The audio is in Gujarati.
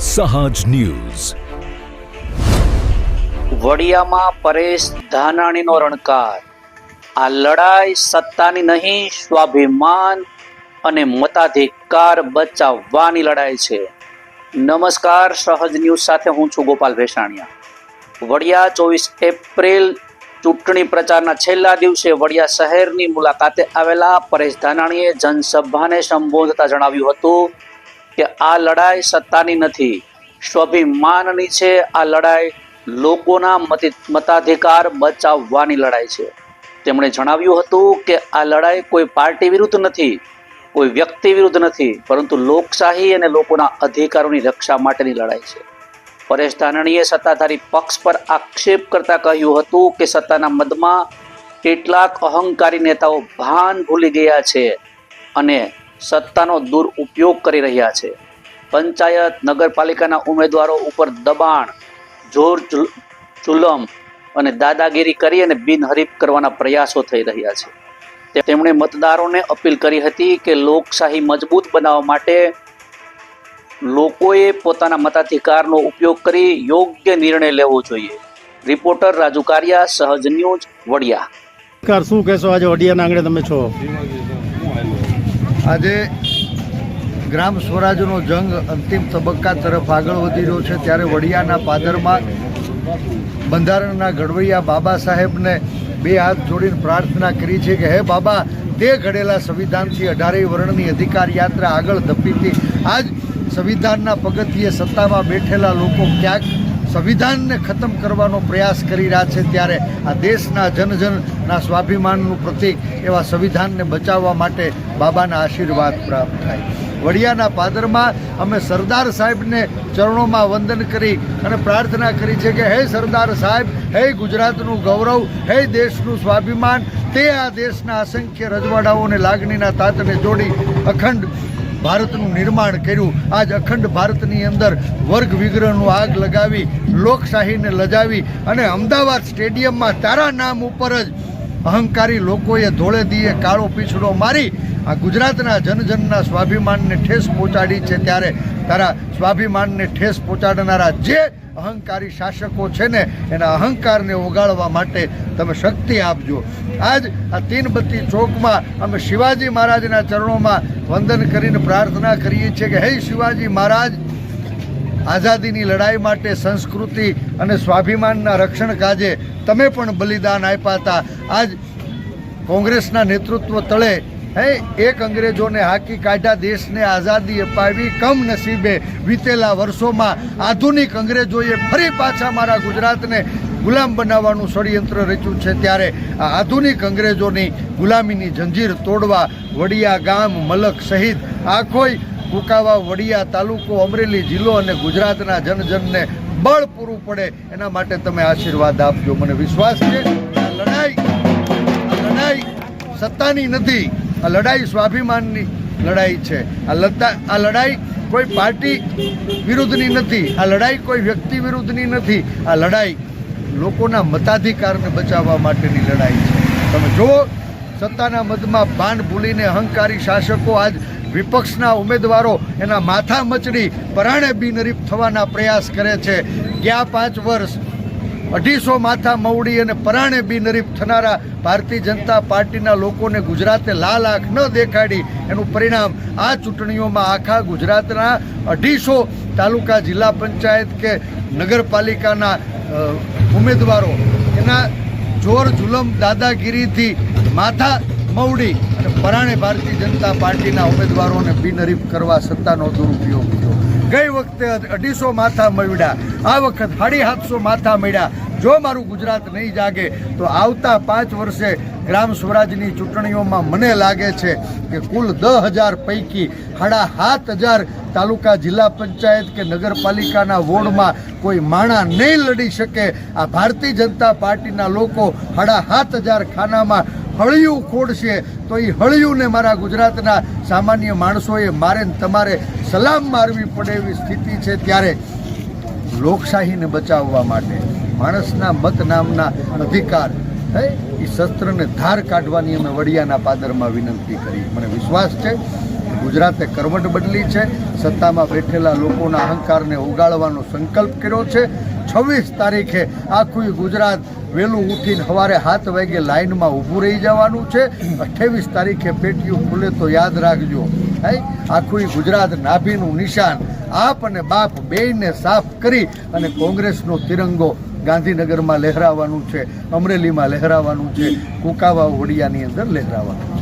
સહજ ન્યૂઝ. વડિયામાં પરેશ ધાનાણીનો રણકાર. આ લડાઈ સત્તાની નહીં, સ્વાભિમાન અને મતાધિકાર બચાવવાની લડાઈ છે. નમસ્કાર, સહજ ન્યૂઝ સાથે હું છું ગોપાલ ભેસાણીયા. વડિયા 24 એપ્રિલ ચૂંટણી પ્રચારના છેલ્લા દિવસે વડિયા શહેરની મુલાકાતે આવેલા પરેશ ધાનાણીએ જનસભાને સંબોધતા જણાવ્યું હતું કે આ લડાઈ સત્તાની નથી, સ્વાભિમાનની છે. આ લડાઈ લોકોના મતાધિકાર બચાવવાની લડાઈ છે. તેમણે જણાવ્યું હતું કે આ લડાઈ કોઈ પાર્ટી વિરુદ્ધ નથી, કોઈ વ્યક્તિ વિરુદ્ધ નથી, પરંતુ લોકશાહી અને લોકોના અધિકારોની રક્ષા માટેની લડાઈ છે. પરેશ ધાનાણીએ સત્તાધારી પક્ષ પર આક્ષેપ કરતા કહ્યું હતું કે સત્તાના મદમાં કેટલાક અહંકારી નેતાઓ ભાન ભૂલી ગયા છે અને સત્તાનો દુરુપયોગ કરી રહ્યા છે. પંચાયત નગરપાલિકાના ઉમેદવારો ઉપર દબાણ, જોર જુલમ અને દાદાગીરી કરી અને બિનહરીફ કરવાના પ્રયાસો થઈ રહ્યા છે. તેમણે મતદારોને અપીલ કરી હતી કે લોકશાહી મજબૂત બનાવવા માટે લોકોએ પોતાના મતાધિકારનો ઉપયોગ કરી યોગ્ય નિર્ણય લેવો જોઈએ. રિપોર્ટર રાજુ કારિયા, સહજ ન્યૂઝ, વડિયા. શું કહેશો? આજે વડિયાના આંગણે તમે છો. આજે ગ્રામ સ્વરાજનો જંગ અંતિમ તબક્કા તરફ આગળ વધી રહ્યો છે, ત્યારે વડિયાના પાદરમાં બંધારણના ઘડવૈયા બાબા સાહેબને બે હાથ જોડીને પ્રાર્થના કરી છે કે હે બાબા, તે ઘડેલા સંવિધાનથી 18 વર્ણની અધિકાર યાત્રા આગળ ધપીતી. આજ સંવિધાનના પગથિયે સત્તામાં બેઠેલા લોકો ક્યાંક સંવિધાનને ખતમ કરવાનો પ્રયાસ કરી રહ્યા છે, ત્યારે આ દેશના જનજનના સ્વાભિમાનનું પ્રતીક એવા સંવિધાનને બચાવવા માટે બાબાના આશીર્વાદ પ્રાપ્ત થાય. વડિયાના પાદરમાં અમે સરદાર સાહેબને ચરણોમાં વંદન કરી અને પ્રાર્થના કરી છે કે હે સરદાર સાહેબ, હે ગુજરાતનું ગૌરવ, હે દેશનું સ્વાભિમાન, તે આ દેશના અસંખ્ય રજવાડાઓને લાગણીના તાતને જોડી અખંડ ભારતનું નિર્માણ કર્યું. આજ અખંડ ભારતની અંદર વર્ગ વિગ્રહનું આગ લગાવી, લોકશાહીને લજાવી અને અમદાવાદ સ્ટેડિયમમાં તારા નામ ઉપર જ અહંકારી લોકોએ ધોળે દીએ કાળો પીછડો મારી આ ગુજરાતના જનજનના સ્વાભિમાનને ઠેસ પહોંચાડી છે. ત્યારે તારા સ્વાભિમાનને ઠેસ પહોંચાડનારા જે અહંકારી શાસકો છે ને, એના અહંકારને ઓગાળવા માટે તમે શક્તિ આપજો. આજ આ તીનબત્તી ચોકમાં અમે શિવાજી મહારાજના ચરણોમાં વંદન કરીને પ્રાર્થના કરીએ છીએ કે હે શિવાજી મહારાજ, આઝાદીની લડાઈ માટે સંસ્કૃતિ અને સ્વાભિમાનના રક્ષણ કાજે તમે પણ બલિદાન આપ્યા હતા. આજ કોંગ્રેસના નેતૃત્વ તળે એક અંગ્રેજોને હાકી કાઢ્યા, દેશને આઝાદી અપાવી. કમનસીબે વીતેલા વર્ષોમાં આધુનિક અંગ્રેજોએ ફરી પાછા મારા ગુજરાતને ગુલામ બનાવવાનું ષડયંત્ર રચ્યું છે. ત્યારે આ આધુનિક અંગ્રેજોની ગુલામીની જંજીર તોડવા વડિયા ગામ, મલક સહિત આખોય કુકાવા, વડિયા તાલુકો, અમરેલી જિલ્લો અને ગુજરાતના જનજનને બળ પૂરું પડે એના માટે તમે આશીર્વાદ આપજો. મને વિશ્વાસ છે આ લડાઈ સત્તાની નથી, આ લડાઈ સ્વાભિમાનની લડાઈ છે. આ લડાઈ કોઈ પાર્ટી વિરુદ્ધની નથી, આ લડાઈ કોઈ વ્યક્તિ વિરુદ્ધની નથી, આ લડાઈ લોકોના મતાધિકારને બચાવવા માટેની લડાઈ છે. તમે જુઓ, સત્તાના મદમાં ભાન ભૂલીને અહંકારી શાસકો આજ વિપક્ષના ઉમેદવારો એના માથા મચડી પરાણે બિનહરીફ થવાના પ્રયાસ કરે છે. ગયા 5 વર્ષ 250 માથા મવડી અને પરાણે બિનહરીફ થનારા ભારતીય જનતા પાર્ટીના લોકોને ગુજરાતે લાલ આંખ ન દેખાડી એનું પરિણામ આ ચૂંટણીઓમાં આખા ગુજરાતના 250 તાલુકા, જિલ્લા પંચાયત કે નગરપાલિકાના ઉમેદવારો એના જોર જુલમ, દાદાગીરીથી માથા મવડી અને પરાણે ભારતીય જનતા પાર્ટીના ઉમેદવારોને બિનહરીફ કરવા સત્તાનો દુરુપયોગ થયો. ગઈ વખતે 250 માથા મળ્યા, આ વખત 750 માથા મળ્યા. જો મારું ગુજરાત નહીં જાગે તો આવતા 5 વર્ષે ગ્રામ સ્વરાજની ચૂંટણીઓમાં મને લાગે છે કે કુલ 10,000 પૈકી 7,500 તાલુકા, જિલ્લા પંચાયત કે નગરપાલિકાના વોર્ડમાં કોઈ માણા નહીં લડી શકે. આ ભારતીય જનતા પાર્ટીના લોકો 7,500 ખાનામાં હળિયું ખોડશે તો એ હળિયુંને મારા ગુજરાતના સામાન્ય માણસોએ મારે તમારે સલામ મારવી પડે એવી સ્થિતિ છે. ત્યારે લોકશાહીને બચાવવા માટે માણસના મત નામના અધિકાર એ શસ્ત્રને ધાર કાઢવાની અમે વડિયાના પાદરમાં વિનંતી કરી. મને વિશ્વાસ છે ગુજરાતે કરવટ બદલી છે, સત્તામાં બેઠેલા લોકોના અહંકારને ઓગાળવાનો સંકલ્પ કર્યો છે. 26 તારીખે આખું ગુજરાત વહેલું ઉઠીને સવારે 7 વાગે લાઇનમાં ઊભું રહી જવાનું છે. 28 તારીખે પેટીયું ખુલે તો યાદ રાખજો, આખું ગુજરાત નાભીનું નિશાન આપ અને બાપ બેયને સાફ કરી અને કોંગ્રેસનો તિરંગો ગાંધીનગરમાં લહેરાવાનું છે, અમરેલીમાં લહેરાવાનું છે, કુંકાવા વડિયાની અંદર લહેરાવાનું છે.